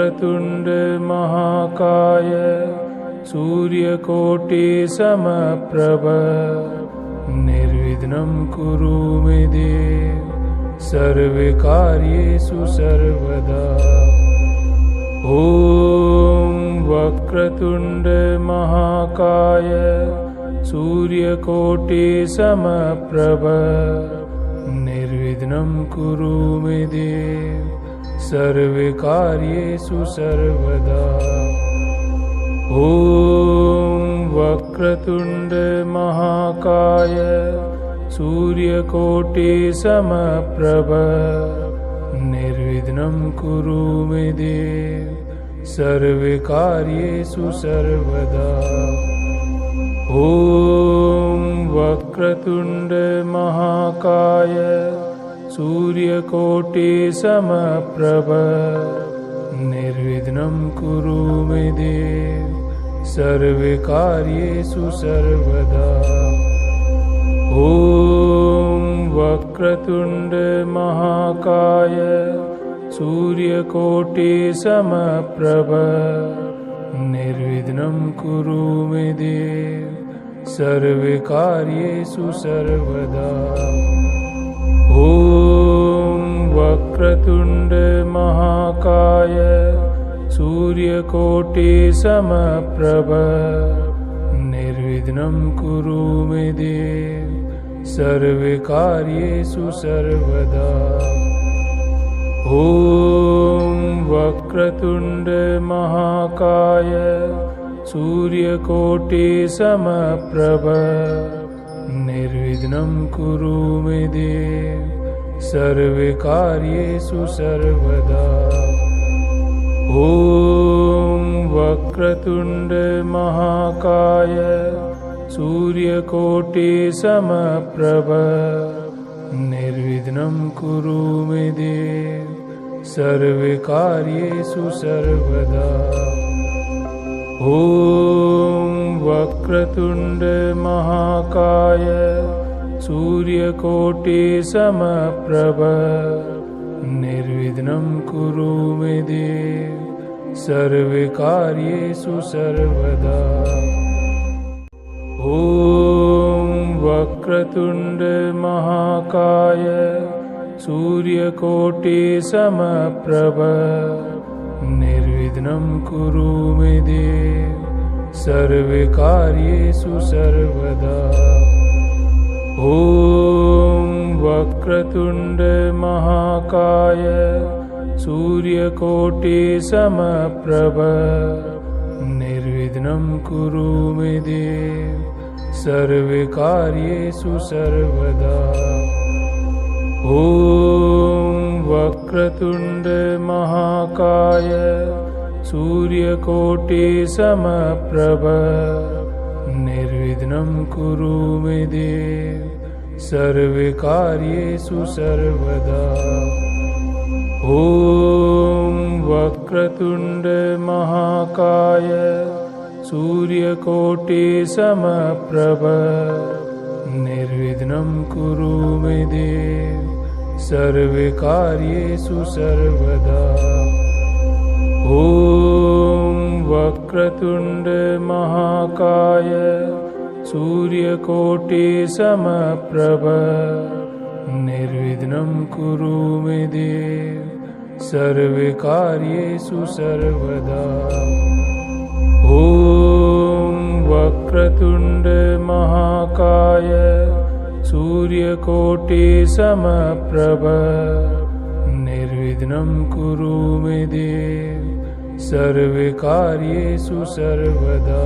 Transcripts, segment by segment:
वक्रतुंड महाकाय सूर्यकोटि समप्रभ निर्विघ्नं कुरु मे देव सर्वकार्येषु सर्वदा। ॐ वक्रतुंड महाकाय सूर्यकोटि समप्रभ निर्विघ्नं कुरु मे देव सर्वकार्येषु सर्वदा। ॐ वक्रतुंड महाकाय सूर्यकोटि समप्रभ निर्विघ्नं कुरु मे देव सर्वकार्येषु सर्वदा। ॐ वक्रतुंड महाकाय सूर्यकोटि समप्रभ निर्विघ्नं कुरु मे देव सर्वकार्येषु सर्वदा। ॐ वक्रतुंड महाकाय सूर्यकोटि समप्रभ निर्विघ्नं कुरु मे देव सर्वकार्येषु सर्वदा। ॐ वक्रतुंड महाकाय सूर्यकोटि समप्रभ निर्विघ्नं कुरु मे देव सर्वकार्येषु सर्वदा। ॐ वक्रतुंड महाकाय सूर्यकोटि समप्रभ निर्विघ्नं कुरु मे देव सर्वकार्येषु सर्वदा। ॐ वक्रतुंड महाकाय सूर्यकोटि समप्रभ निर्विघ्नं कुरु मे देव सर्वकार्येषु सर्वदा। ॐ वक्रतुंड महाकाय सूर्यकोटि समप्रभ निर्विघ्नं कुरु मे देव सर्वकार्येषु सर्वदा। ॐ वक्रतुंड महाकाय सूर्यकोटि समप्रभ निर्विघ्नं कुरु मे देव सर्वकार्येषु सर्वदा। ॐ वक्रतुंड महाकाय सूर्यकोटि समप्रभ निर्विघ्नं कुरु मे देव सर्वकार्येषु सर्वदा। ॐ वक्रतुंड महाकाय सूर्यकोटि समप्रभ निर्विघ्नं कुरु मे देव सर्वकार्येषु सर्वदा। ॐ वक्रतुंड महाकाय सूर्यकोटि समप्रभ निर्विघ्नं कुरु मे देव सर्वकार्येषु सर्वदा। ॐ वक्रतुंड महाकाय सूर्यकोटि समप्रभ निर्विघ्नं कुरु मे देव सर्वकार्येषु सर्वदा। ॐ वक्रतुंड महाकाय सूर्यकोटि समप्रभ निर्विघ्नं कुरु मे देव सर्वकार्येषु सर्वदा।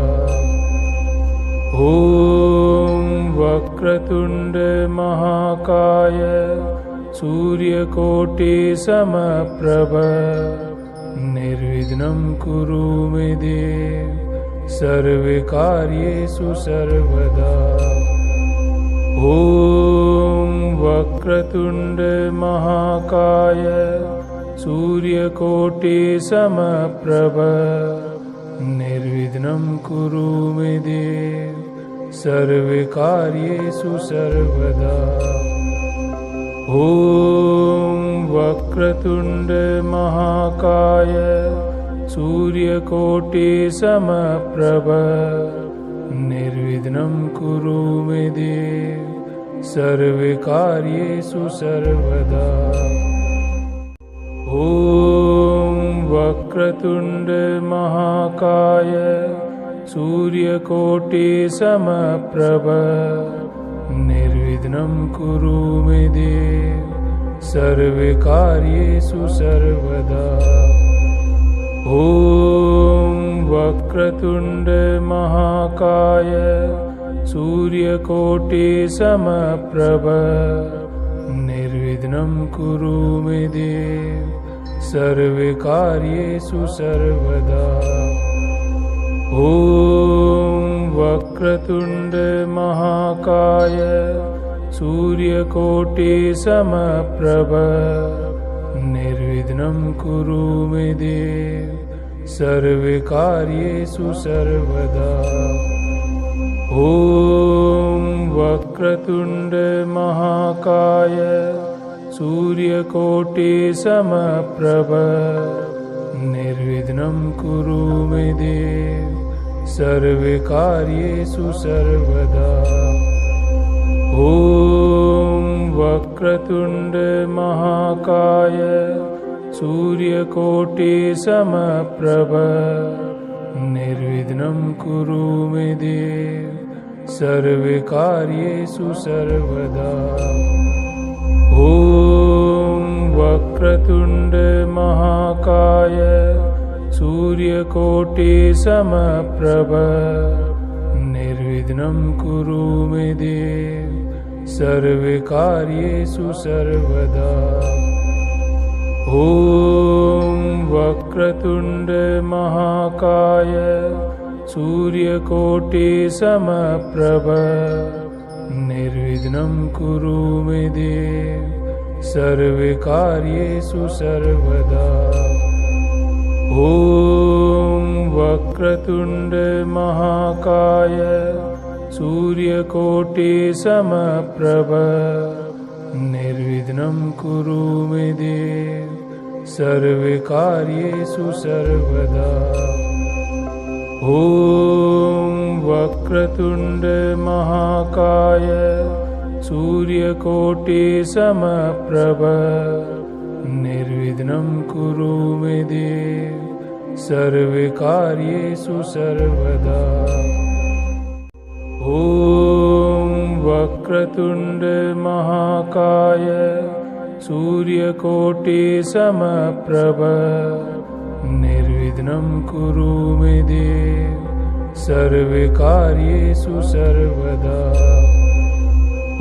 ॐ वक्रतुंड महाकाय सूर्यकोटि समप्रभ निर्विघ्नं कुरु मे देव सर्वकार्येषु सर्वदा। ॐ वक्रतुंड महाकाय सूर्यकोटि समप्रभ निर्विघ्नं कुरु मे देव सर्वकार्येषु सर्वदा। ॐ वक्रतुंड महाकाय सूर्यकोटिसमप्रभ निर्विघ्नं कुरु मे देव सर्वकार्येषु सर्वदा। ॐ वक्रतुण्ड महाकाय सूर्यकोटिसमप्रभ निर्विघ्नं कुरु मे देव सर्वकार्येषु सर्वदा। ॐ वक्रतुण्ड महाकाय सूर्यकोटिसमप्रभ निर्विघ्नं कुरु मे देव सर्वकार्येषु सर्वदा। ॐ वक्रतुण्ड महाकाय सूर्यकोटिसमप्रभ निर्विघ्नं कुरु मे देव सर्वकार्येषु सर्वदा। ॐ वक्रतुण्ड महाकाय सूर्यकोटिसमप्रभ निर्विघ्नं कुरु मे देव सर्वकार्येषु सर्वदा। ॐ वक्रतुण्ड महाकाय सूर्यकोटिसमप्रभ निर्विघ्नं कुरु मे देव सर्वकार्येषु सर्वदा। ॐ वक्रतुण्ड महाकाय सूर्यकोटिसमप्रभ निर्विघ्नं कुरु मे देव सर्वकार्येषु सर्वदा। ॐ वक्रतुण्ड महाकाय सूर्यकोटिसमप्रभ निर्विघ्नं कुरु मे देव सर्वकार्येषु सर्वदा। ॐ वक्रतुण्ड महाकाय सूर्यकोटिसमप्रभ निर्विघ्नं कुरु मे देव सर्वकार्येषु सर्वदा। ॐ वक्रतुण्ड महाकाय सूर्यकोटिसमप्रभ निर्विघ्नं कुरु मे देव सर्वकार्येषु सर्वदा। ॐ वक्रतुण्ड महाकाय सूर्यकोटिसमप्रभ निर्विघ्नं कुरु मे देव सर्वकार्येषु सर्वदा।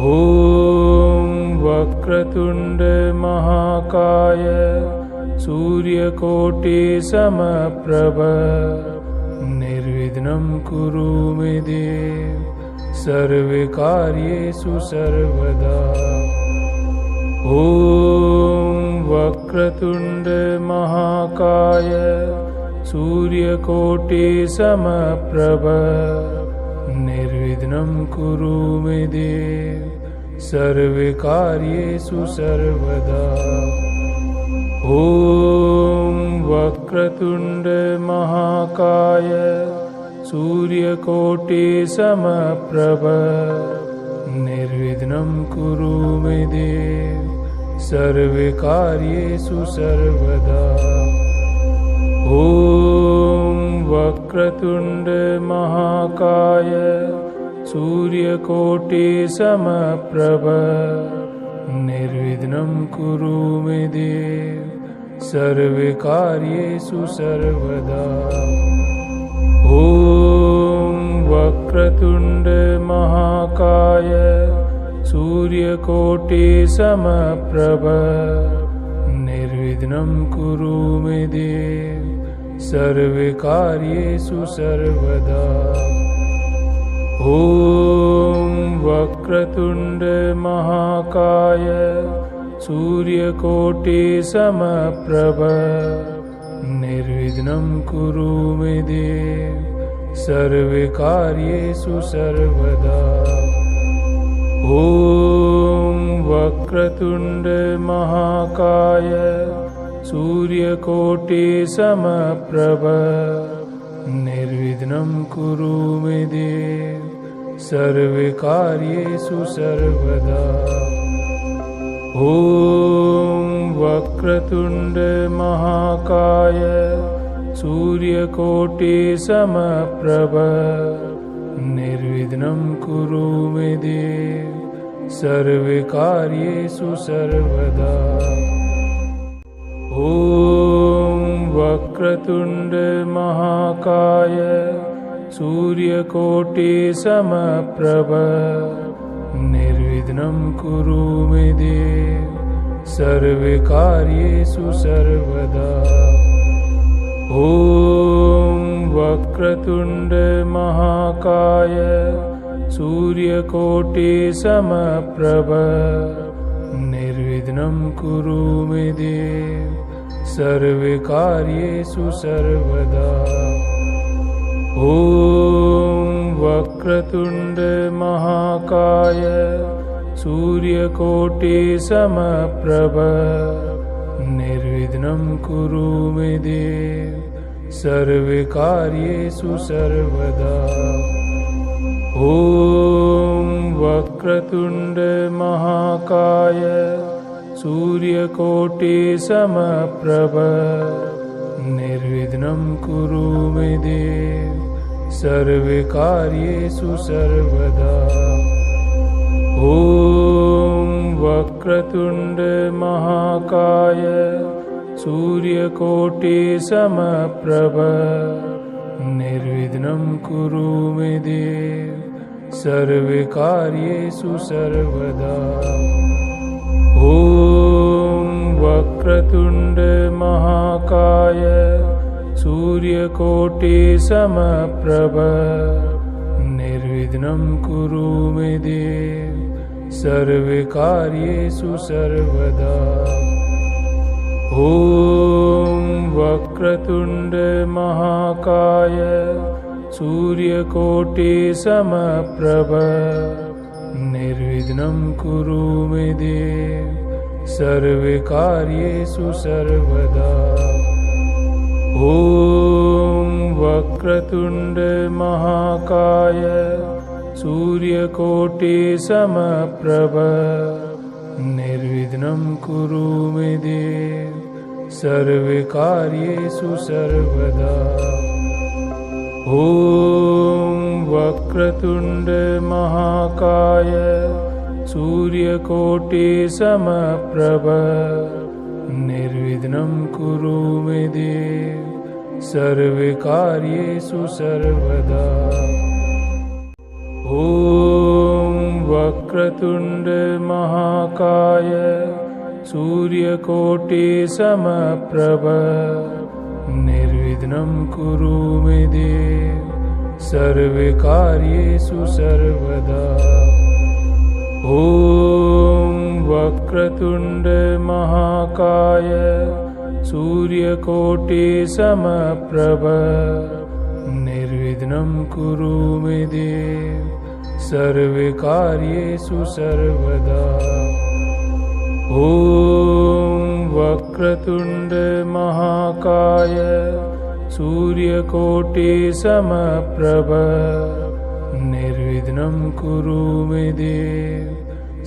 ॐ वक्रतुण्ड महाकाय सूर्यकोटिसमप्रभ निर्विघ्नं कुरु मे देव सर्वकार्येषु सर्वदा। ॐ वक्रतुण्ड महाकाय सूर्यकोटिसमप्रभ निर्विघ्नं कुरु मे देव सर्वकार्येषु सर्वदा। ॐ वक्रतुण्ड महाकाय सूर्यकोटिसमप्रभ निर्विघ्नं कुरु मे देव सर्वकार्येषु सर्वदा। ॐ वक्रतुण्ड महाकाय सूर्यकोटिसमप्रभ निर्विघ्नं कुरु मे देव सर्वकार्येषु सर्वदा। ॐ वक्रतुण्ड महाकाय सूर्यकोटिसमप्रभ निर्विघ्नं कुरु मे देव सर्वकार्येषु सर्वदा। ॐ वक्रतुण्ड महाकाय सूर्यकोटिसमप्रभ निर्विघ्नं कुरु मे देव सर्वकार्येषु सर्वदा। ॐ वक्रतुण्ड महाकाय सूर्यकोटिसमप्रभ निर्विघ्नं कुरु मे देव सर्वकार्येषु सर्वदा। ॐ वक्रतुण्ड महाकाय सूर्यकोटिसमप्रभ निर्विघ्नं कुरु मे देव सर्वकार्येषु सर्वदा। ॐ वक्रतुण्ड महाकाय सूर्यकोटिसमप्रभ निर्विघ्नं कुरु मे देव सर्वकार्येषु सर्वदा। ॐ वक्रतुण्ड महाकाय सूर्यकोटिसमप्रभ निर्विघ्नं कुरु मे देव सर्वकार्येषु सर्वदा। ॐ वक्रतुण्ड महाकाय सूर्यकोटिसमप्रभ निर्विघ्नं कुरु मे देव सर्वकार्येषु सर्वदा। ॐ वक्रतुण्ड महाकाय सूर्यकोटिसमप्रभ निर्विघ्नं कुरु मे देव सर्वकार्येषु सर्वदा। ॐ वक्रतुण्ड महाकाय सूर्यकोटिसमप्रभ निर्विघ्नं कुरु मे देव सर्वकार्येषु सर्वदा। ॐ वक्रतुण्ड महाकाय सूर्यकोटिसमप्रभ निर्विघ्नं कुरु मे देव सर्वकार्येषु सर्वदा। ॐ वक्रतुण्ड महाकाय सूर्यकोटिसमप्रभ निर्विघ्नं कुरु मे देव सर्वकार्येषु सर्वदा। ॐ वक्रतुण्ड महाकाय सूर्यकोटिसमप्रभ निर्विघ्नं कुरु मे देव सर्वकार्येषु सर्वदा। ॐ वक्रतुण्ड महाकाय सूर्यकोटिसमप्रभ निर्विघ्नं कुरु मे देव सर्वकार्येषु सर्वदा। ॐ वक्रतुण्ड महाकाय सूर्यकोटिसमप्रभ निर्विघ्नं कुरु मे देव सर्वकार्येषु सर्वदा। ॐ वक्रतुण्ड महाकाय सूर्यकोटिसमप्रभ निर्विघ्नं कुरु मे देव सर्वकार्येषु सर्वदा। ॐ वक्रतुण्ड महाकाय सूर्यकोटिसमप्रभ निर्विघ्नं कुरु मे देव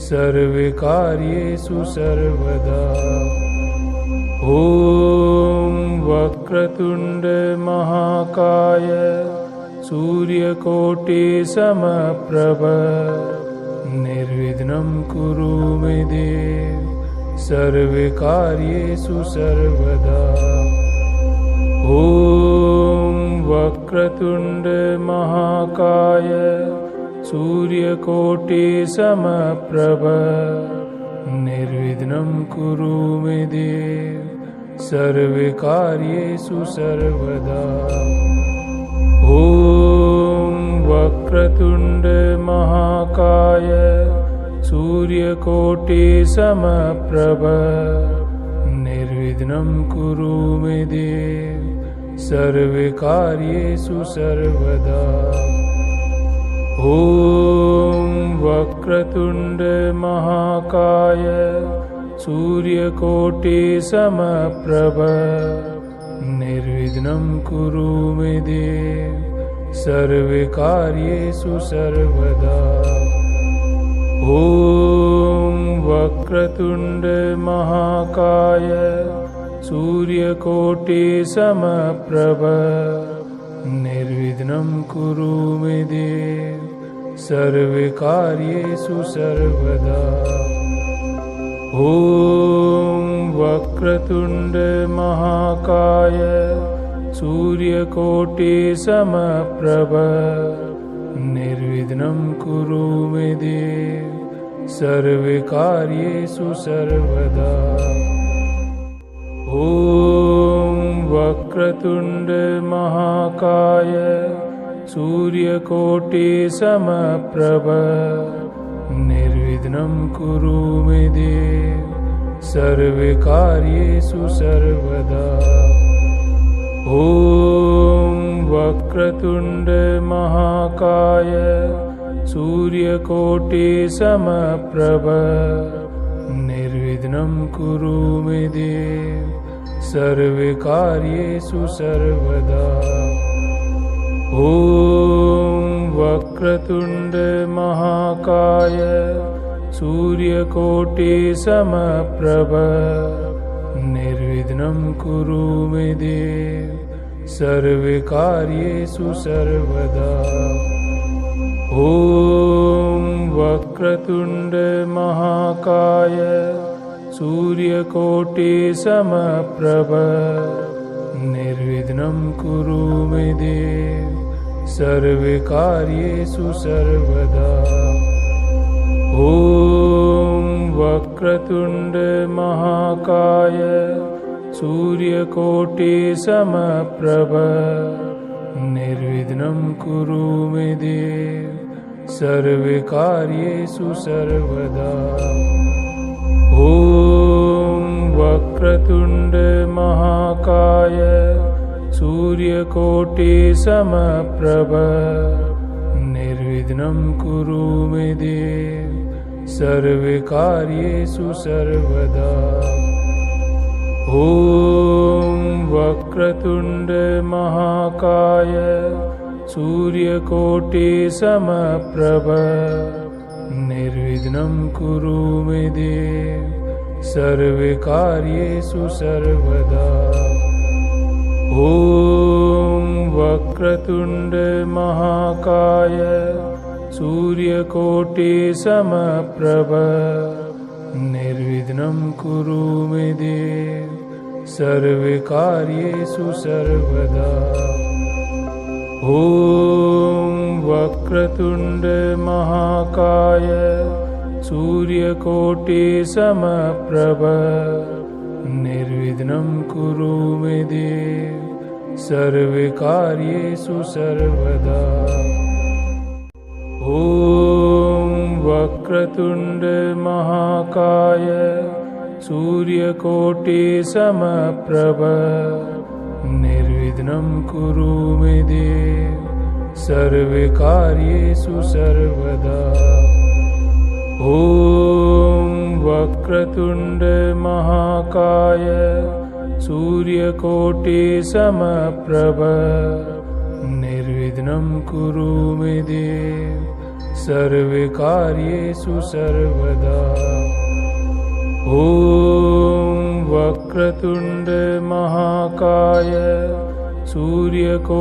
सर्वकार्येषु सर्वदा। ॐ वक्रतुण्ड महाकाय सूर्यकोटिसमप्रभ निर्विघ्नं कुरु मे देव सर्वकार्येषु सर्वदा। ॐ वक्रतुण्ड महाकाय सूर्यकोटिसमप्रभ निर्विघ्नं कुरु मे देव सर्वकार्येषु सर्वदा। ॐ वक्रतुण्ड महाकाय सूर्यकोटिसमप्रभ निर्विघ्नं कुरु मे देव सर्वकार्येषु सर्वदा। ॐ वक्रतुण्ड महाकाय सूर्यकोटिसमप्रभ निर्विघ्नं कुरु मे देव सर्वकार्येषु सर्वदा। ॐ वक्रतुण्ड महाकाय सूर्यकोटिसमप्रभ निर्विघ्नं कुरु मे देव सर्वकार्येषु सर्वदा। ॐ वक्रतुण्ड महाकाय सूर्यकोटिसमप्रभ निर्विघ्नं कुरु मे देव सर्वकार्येषु सर्वदा। ॐ वक्रतुण्ड महाकाय सूर्यकोटिसमप्रभ निर्विघ्नं कुरु मे देव सर्वकार्येषु सर्वदा। ॐ वक्रतुण्ड महाकाय सूर्यकोटिसमप्रभ निर्विघ्नं कुरु मे देव सर्वकार्येषु सर्वदा। ॐ वक्रतुण्ड महाकाय सूर्यकोटिसमप्रभ निर्विघ्नं कुरु मे देव सर्वकार्येषु सर्वदा। ॐ वक्रतुण्ड महाकाय सूर्यकोटिसमप्रभ निर्विघ्नं कुरु मे देव सर्वकार्येषु सर्वदा। ॐ वक्रतुण्ड महाकाय सूर्यकोटिसमप्रभ निर्विघ्नं कुरु मे देव सर्वकार्येषु सर्वदा। ॐ वक्रतुण्ड महाकाय सूर्यकोटिसमप्रभ निर्विघ्नं कुरु मे देव सर्वकार्येषु सर्वदा। ॐ वक्रतुण्ड महाकाय सूर्यकोटिसमप्रभ निर्विघ्नं कुरु मे देव सर्वकार्येषु सर्वदा। ॐ वक्रतुण्ड महाकाय सूर्यकोटिसमप्रभ निर्विघ्नं कुरु मे देव सर्वकार्येषु सर्वदा। ॐ वक्रतुण्ड महाकाय सूर्यकोटिसमप्रभ निर्विघ्नं कुरु मे देव सर्वकार्येषु सर्वदा। ॐ वक्रतुण्ड महाकाय सूर्यकोटिसमप्रभ निर्विघ्नं कुरु मे देव सर्वकार्येषु सर्वदा। ॐ वक्रतुण्ड महाकाय सूर्यकोटिसमप्रभ निर्विघ्नं कुरु मे देव सर्वकार्येषु सर्वदा। ॐ वक्रतुण्ड महाकाय सूर्यकोटिसमप्रभ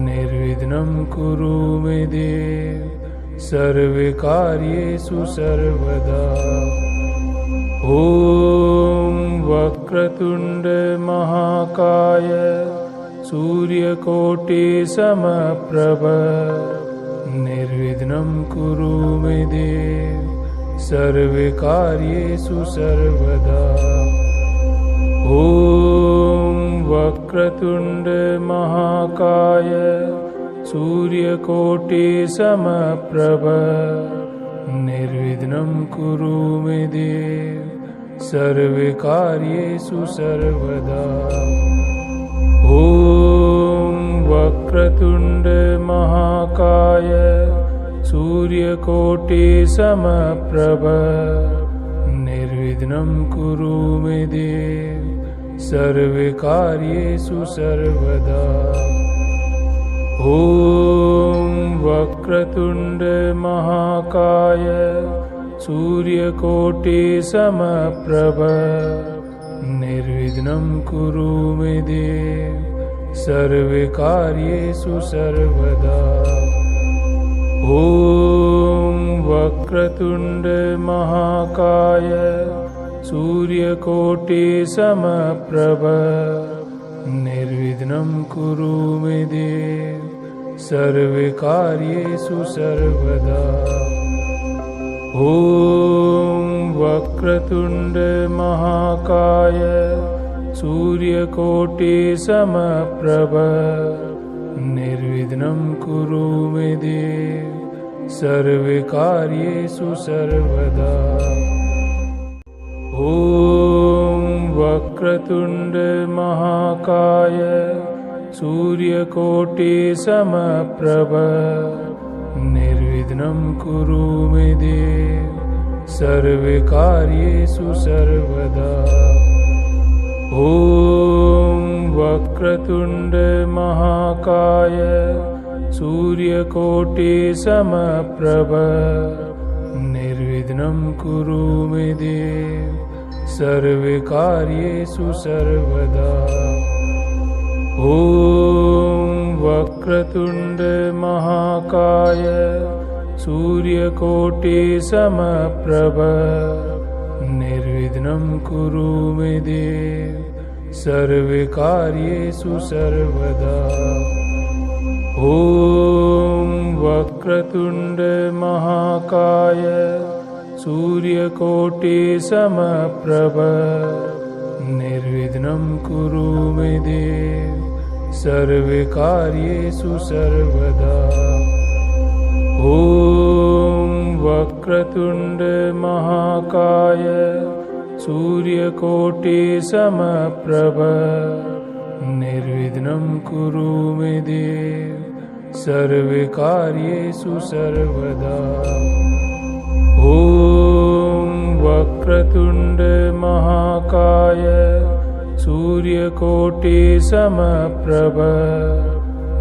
निर्विघ्नं कुरु मे देव सर्वकार्येषु सर्वदा। ॐ वक्रतुण्ड महाकाय सूर्यकोटिसमप्रभ निर्विघ्नं कुरु मे देव सर्वकार्येषु सर्वदा। ॐ वक्रतुण्ड महाकाय सूर्यकोटिसमप्रभ निर्विघ्नं कुरु मे देव सर्वकार्येषु सर्वदा। ॐ वक्रतुण्ड महाकाय सूर्यकोटिसमप्रभ निर्विघ्नं कुरु मे देव सर्वकार्येषु सर्वदा। ॐ वक्रतुण्ड महाकाय सूर्यकोटिसमप्रभ निर्विघ्नं कुरु मे देव सर्वकार्येषु सर्वदा। ॐ वक्रतुण्ड महाकाय सूर्यकोटिसमप्रभ निर्विघ्नं कुरु मे देव सर्वकार्येषु सर्वदा। ॐ वक्रतुण्ड महाकाय सूर्यकोटिसमप्रभ निर्विघ्नं कुरु मे देव सर्वकार्येषु सर्वदा। ॐ वक्रतुण्ड महाकाय सूर्यकोटिसमप्रभ निर्विघ्नं कुरु मे देव सर्वकार्येषु सर्वदा। ॐ वक्रतुण्ड महाकाय सूर्यकोटिसमप्रभ निर्विघ्नं कुरु मे देव सर्वकार्येषु सर्वदा। ॐ वक्रतुण्ड महाकाय सूर्यकोटिसमप्रभ निर्विघ्नं कुरु मे देव सर्वकार्येषु सर्वदा। ॐ वक्रतुण्ड महाकाय सूर्यकोटिसमप्रभ निर्विघ्नं कुरु मे देव सर्वकार्येषु सर्वदा। ॐ वक्रतुण्ड महाकाय सूर्यकोटिसमप्रभ निर्विघ्नं कुरु मे देव सर्वकार्येषु सर्वदा। ॐ वक्रतुण्ड महाकाय सूर्यकोटिसमप्रभ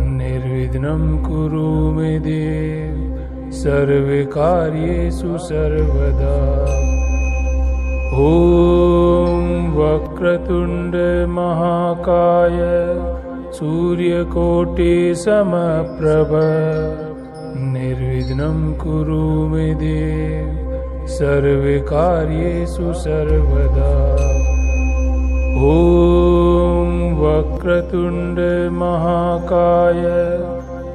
निर्विघ्नं कुरु मे देव सर्वकार्येषु सर्वदा। ॐ वक्रतुण्ड महाकाय सूर्यकोटिसमप्रभ निर्विघ्नं कुरु मे देव सर्वकार्येषु सर्वदा। ॐ वक्रतुण्ड महाकाय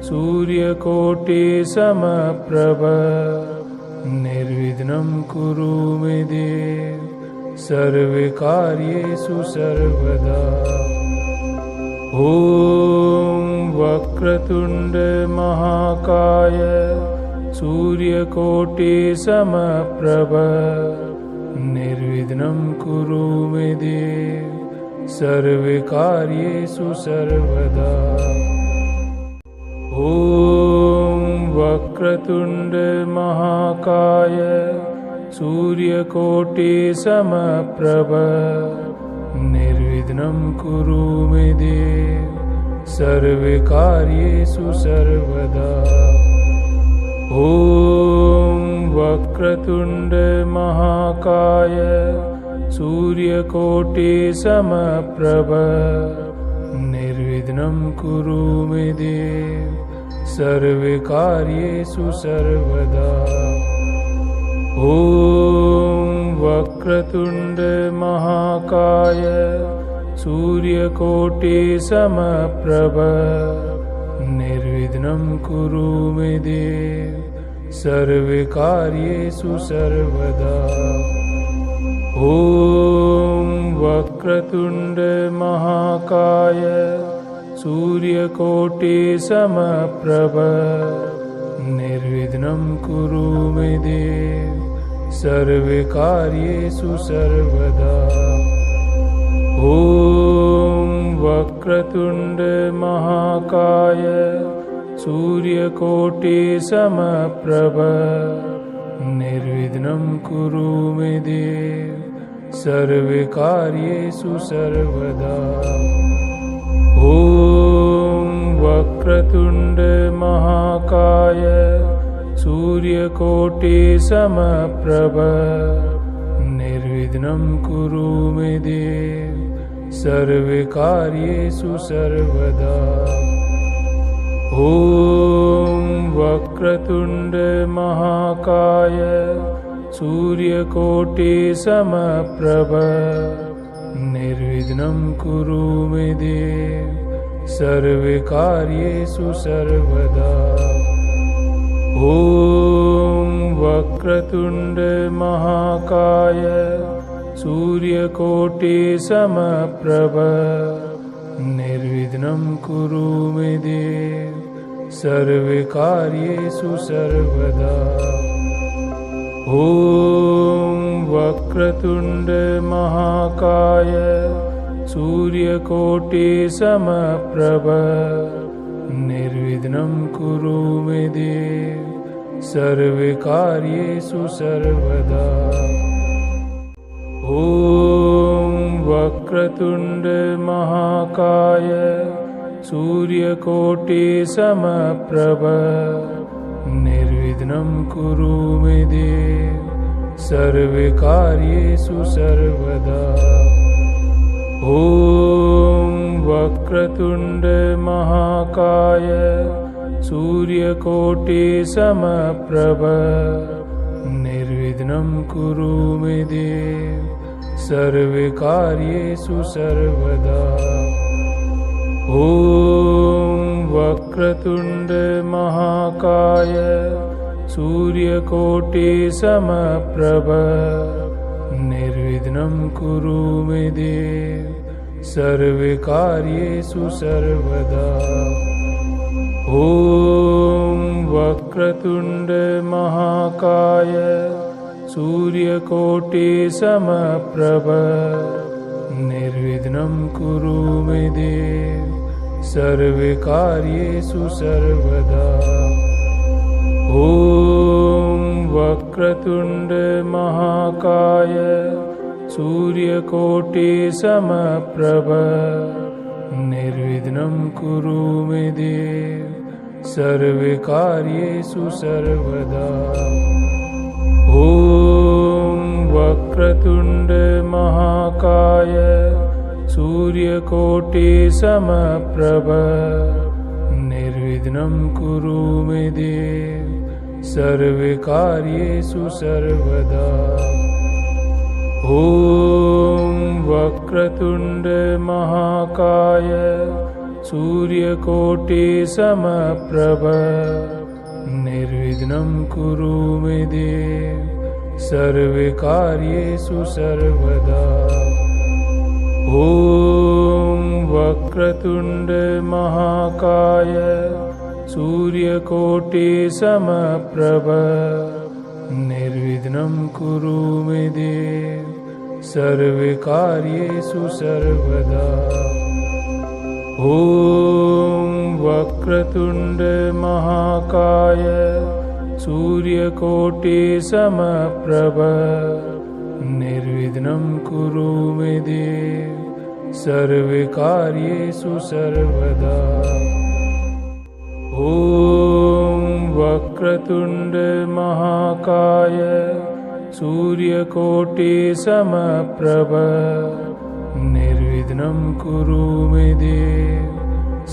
सूर्यकोटिसमप्रभ निर्विघ्नं कुरु मे देव सर्वकार्येषु सर्वदा। ॐ वक्रतुण्ड महाकाय सूर्यकोटिसमप्रभ निर्विघ्नं कुरु मे देव सर्वकार्येषु सर्वदा। ॐ वक्रतुण्ड महाकाय सूर्यकोटिसमप्रभ निर्विघ्नं कुरु मे देव सर्वकार्येषु सर्वदा। ॐ वक्रतुण्ड महाकाय सूर्यकोटिसमप्रभ निर्विघ्नं कुरु मे देव सर्वकार्येषु सर्वदा। ॐ वक्रतुण्ड महाकाय सूर्यकोटिसमप्रभ निर्विघ्नं कुरु मे देव सर्वकार्येषु सर्वदा। ॐ वक्रतुण्ड महाकाय सूर्यकोटिसमप्रभ निर्विघ्नं कुरु मे देव सर्वकार्येषु सर्वदा। ॐ वक्रतुण्ड महाकाय सूर्यकोटिसमप्रभ निर्विघ्नं कुरु मे देव सर्वकार्येषु सर्वदा। ॐ वक्रतुण्ड महाकाय सूर्यकोटिसमप्रभ निर्विघ्नं कुरु मे देव सर्वकार्येषु सर्वदा। ॐ वक्रतुण्ड महाकाय सूर्यकोटिसमप्रभ निर्विघ्नं कुरु मे देव सर्वकार्येषु सर्वदा। ॐ वक्रतुण्ड महाकाय सूर्यकोटिसमप्रभ निर्विघ्नं कुरु मे देव सर्वकार्येषु सर्वदा। ॐ वक्रतुण्ड महाकाय सूर्यकोटिसमप्रभ निर्विघ्नं कुरु मे देव सर्वकार्येषु सर्वदा। ॐ वक्रतुण्ड महाकाय सूर्यकोटिसमप्रभ निर्विघ्नं कुरु मे देव सर्वकार्येषु सर्वदा। ॐ वक्रतुण्ड महाकाय सूर्यकोटिसमप्रभ निर्विघ्नं कुरु मे देव सर्वकार्येषु सर्वदा। ॐ वक्रतुण्ड महाकाय सूर्यकोटिसमप्रभ निर्विघ्नं कुरु मे देव सर्वकार्येषु सर्वदा। ॐ वक्रतुण्ड महाकाय सूर्यकोटिसमप्रभ निर्विघ्नं कुरु मे देव सर्वकार्येषु सर्वदा। ॐ वक्रतुण्ड महाकाय सूर्यकोटिसमप्रभ निर्विघ्नं कुरु मे देव सर्वकार्येषु सर्वदा। ॐ वक्रतुण्ड महाकाय सूर्यकोटिसमप्रभ निर्विघ्नं कुरु मे देव सर्वकार्येषु सर्वदा। ॐ वक्रतुण्ड महाकाय सूर्यकोटिसमप्रभ निर्विघ्नं कुरु मे देव सर्वकार्येषु सर्वदा। ॐ वक्रतुण्ड महाकाय सूर्यकोटिसमप्रभ निर्विघ्नं कुरु मे देव सर्वकार्येषु सर्वदा। ॐ वक्रतुण्ड महाकाय सूर्यकोटिसमप्रभ निर्विघ्नं कुरु मे देव सर्वकार्येषु सर्वदा। ॐ वक्रतुण्ड महाकाय सूर्यकोटिसमप्रभ निर्विघ्नं कुरु मे देव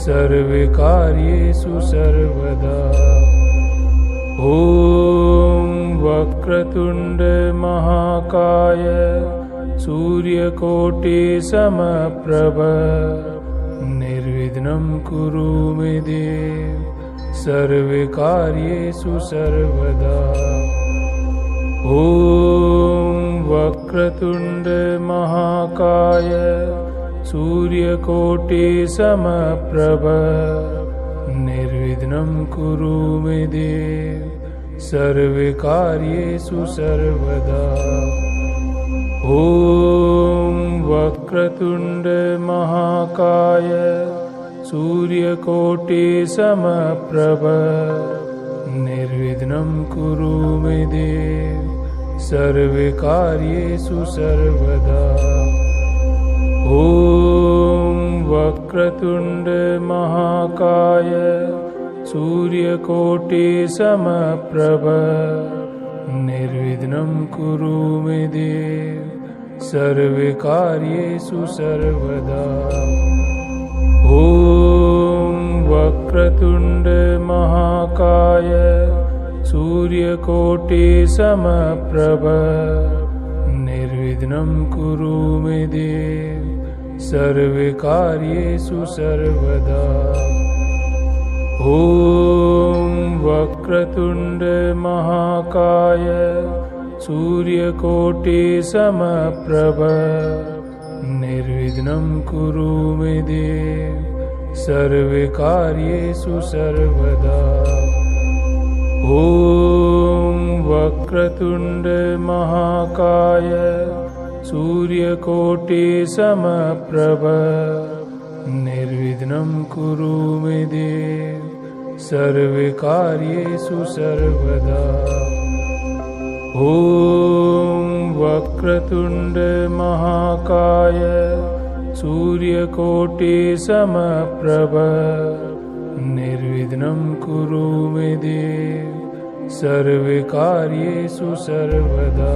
सर्वकार्येषु सर्वदा। ॐ वक्रतुण्ड महाकाय सूर्यकोटिसमप्रभ निर्विघ्नं कुरु मे देव सर्वकार्येषु सर्वदा। ॐ वक्रतुण्ड महाकाय सूर्यकोटिसमप्रभ निर्विघ्नं कुरु मे देव सर्वकार्येषु सर्वदा। ॐ वक्रतुण्ड महाकाय सूर्यकोटिसमप्रभ निर्विघ्नं कुरु मे देव सर्वकार्येषु सर्वदा। ॐ वक्रतुण्ड महाकाय सूर्यकोटिसमप्रभ निर्विघ्नं कुरु मे देव सर्वकार्येषु सर्वदा। ॐ वक्रतुण्ड महाकाय सूर्यकोटिसमप्रभ निर्विघ्नं कुरु मे देव सर्वकार्येषु सर्वदा। ॐ वक्रतुण्ड महाकाय सूर्यकोटिसमप्रभ निर्विघ्नं कुरु मे देव सर्वकार्येषु सर्वदा। ॐ वक्रतुण्ड महाकाय सूर्यकोटिसमप्रभ निर्विघ्नं कुरु मे देव सर्वकार्येषु सर्वदा। ॐ वक्रतुण्ड महाकाय सूर्यकोटिसमप्रभ निर्विघ्नं कुरु मे देव सर्वकार्येषु सर्वदा।